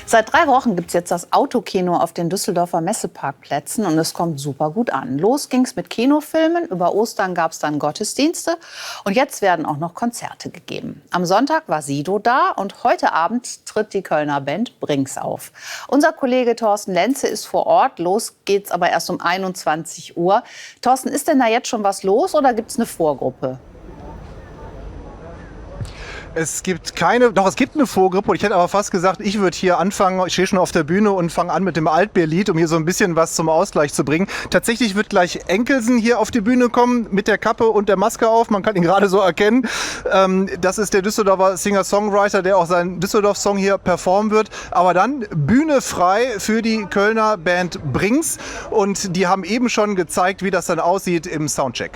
Seit 3 Wochen gibt es jetzt das Autokino auf den Düsseldorfer Messeparkplätzen und es kommt super gut an. Los ging's mit Kinofilmen, über Ostern gab es dann Gottesdienste und jetzt werden auch noch Konzerte gegeben. Am Sonntag war Sido da und heute Abend tritt die Kölner Band Brings auf. Unser Kollege Thorsten Lenze ist vor Ort, los geht's aber erst um 21 Uhr. Thorsten, ist denn da jetzt schon was los oder gibt's eine Vorgruppe? Es gibt eine Vorgruppe. Ich hätte aber fast gesagt, ich würde hier anfangen, ich stehe schon auf der Bühne und fange an mit dem Altbierlied, um hier so ein bisschen was zum Ausgleich zu bringen. Tatsächlich wird gleich Enkelsen hier auf die Bühne kommen, mit der Kappe und der Maske auf. Man kann ihn gerade so erkennen. Das ist der Düsseldorfer Singer-Songwriter, der auch seinen Düsseldorf-Song hier performen wird. Aber dann Bühne frei für die Kölner Band Brings. Und die haben eben schon gezeigt, wie das dann aussieht im Soundcheck.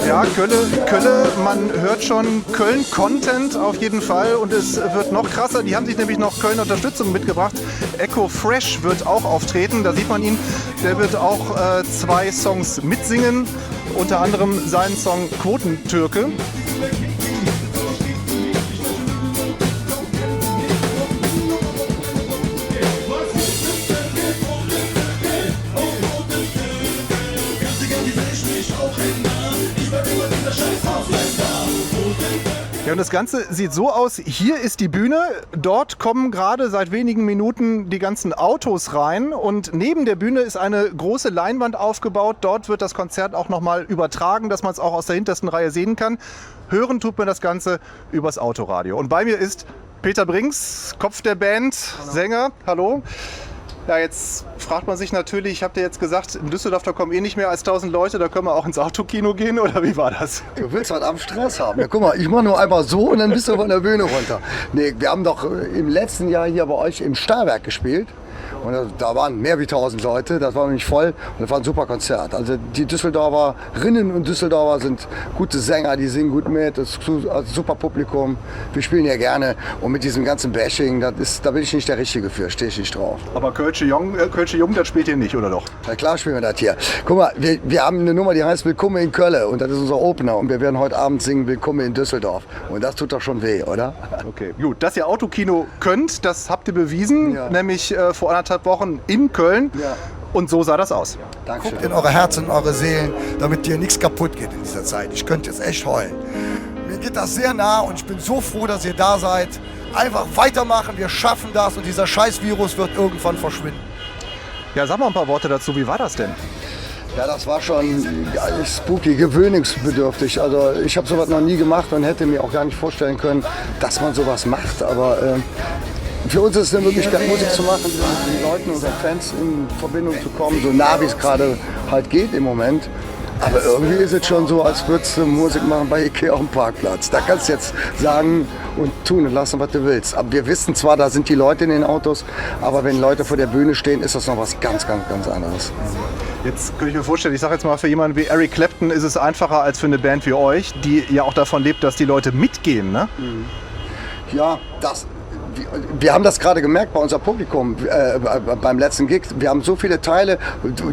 Ja, Kölle, man hört schon Köln-Content auf jeden Fall und es wird noch krasser. Die haben sich nämlich noch Kölner Unterstützung mitgebracht. Echo Fresh wird auch auftreten, da sieht man ihn. Der wird auch 2 Songs mitsingen, unter anderem seinen Song Quotentürke. Ja, und das Ganze sieht so aus, hier ist die Bühne, dort kommen gerade seit wenigen Minuten die ganzen Autos rein und neben der Bühne ist eine große Leinwand aufgebaut, dort wird das Konzert auch nochmal übertragen, dass man es auch aus der hintersten Reihe sehen kann. Hören tut man das Ganze übers Autoradio. Und bei mir ist Peter Brings, Kopf der Band, Sänger, hallo. Ja, jetzt fragt man sich natürlich, habt ihr jetzt gesagt, in Düsseldorf, da kommen eh nicht mehr als 1000 Leute, da können wir auch ins Autokino gehen, oder wie war das? Du willst heute Abend Stress haben. Ja, guck mal, ich mache nur einmal so und dann bist du von der Bühne runter. Nee, wir haben doch im letzten Jahr hier bei euch im Stahlwerk gespielt. Und da waren mehr wie 1000 Leute, das war nämlich voll und das war ein super Konzert. Also die Düsseldorferinnen und Düsseldorfer sind gute Sänger, die singen gut mit, das ist ein super Publikum. Wir spielen ja gerne und mit diesem ganzen Bashing, da bin ich nicht der Richtige für, stehe ich nicht drauf. Aber Kölsche Jung, das spielt ihr nicht, oder doch? Na klar spielen wir das hier. Guck mal, wir haben eine Nummer, die heißt Willkommen in Köln und das ist unser Opener und wir werden heute Abend singen Willkommen in Düsseldorf und das tut doch schon weh, oder? Okay, gut, dass ihr Autokino könnt, das habt ihr bewiesen, ja. Nämlich vor 1,5 Wochen in Köln. Ja. Und so sah das aus. Dankeschön. Guckt in eure Herzen, in eure Seelen, damit dir nichts kaputt geht in dieser Zeit. Ich könnte jetzt echt heulen. Mir geht das sehr nah und ich bin so froh, dass ihr da seid. Einfach weitermachen, wir schaffen das und dieser Scheißvirus wird irgendwann verschwinden. Ja, sag mal ein paar Worte dazu, wie war das denn? Ja, das war schon spooky, gewöhnungsbedürftig. Also ich habe sowas noch nie gemacht und hätte mir auch gar nicht vorstellen können, dass man sowas macht. Aber für uns ist es eine Möglichkeit, Musik zu machen, mit den Leuten, unseren Fans in Verbindung zu kommen, so nah wie es gerade halt geht im Moment. Aber irgendwie ist es schon so, als würdest du Musik machen bei Ikea auf dem Parkplatz. Da kannst du jetzt sagen und tun und lassen, was du willst. Aber wir wissen zwar, da sind die Leute in den Autos, aber wenn Leute vor der Bühne stehen, ist das noch was ganz, ganz, ganz anderes. Jetzt könnte ich mir vorstellen, ich sage jetzt mal, für jemanden wie Eric Clapton ist es einfacher als für eine Band wie euch, die ja auch davon lebt, dass die Leute mitgehen, ne? Ja, wir haben das gerade gemerkt bei unserem Publikum beim letzten Gig. Wir haben so viele Teile,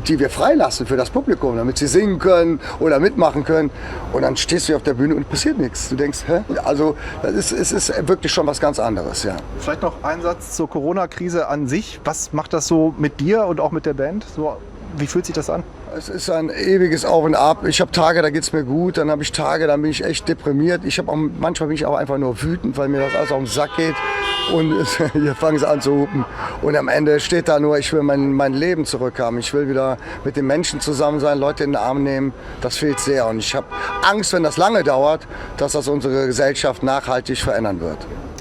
die wir freilassen für das Publikum, damit sie singen können oder mitmachen können. Und dann stehst du auf der Bühne und passiert nichts. Du denkst, hä? Also es ist wirklich schon was ganz anderes, ja. Vielleicht noch ein Satz zur Corona-Krise an sich. Was macht das so mit dir und auch mit der Band? So, wie fühlt sich das an? Es ist ein ewiges Auf und Ab. Ich habe Tage, da geht es mir gut, dann habe ich Tage, da bin ich echt deprimiert. Manchmal bin ich auch einfach nur wütend, weil mir das alles auf den Sack geht. Und hier fangen sie an zu hupen. Und am Ende steht da nur, ich will mein Leben zurückhaben. Ich will wieder mit den Menschen zusammen sein, Leute in den Arm nehmen. Das fehlt sehr. Und ich habe Angst, wenn das lange dauert, dass das unsere Gesellschaft nachhaltig verändern wird.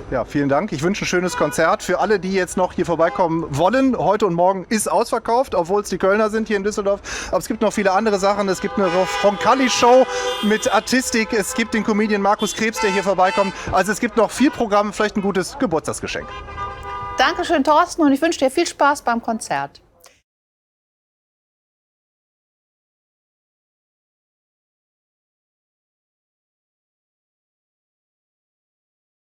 Ja, vielen Dank. Ich wünsche ein schönes Konzert. Für alle, die jetzt noch hier vorbeikommen wollen, heute und morgen ist ausverkauft, obwohl es die Kölner sind hier in Düsseldorf. Aber es gibt noch viele andere Sachen. Es gibt eine Roncalli-Show mit Artistik. Es gibt den Comedian Markus Krebs, der hier vorbeikommt. Also es gibt noch viel Programm, vielleicht ein gutes Geburtstagsgeschenk. Dankeschön, Thorsten, und ich wünsche dir viel Spaß beim Konzert.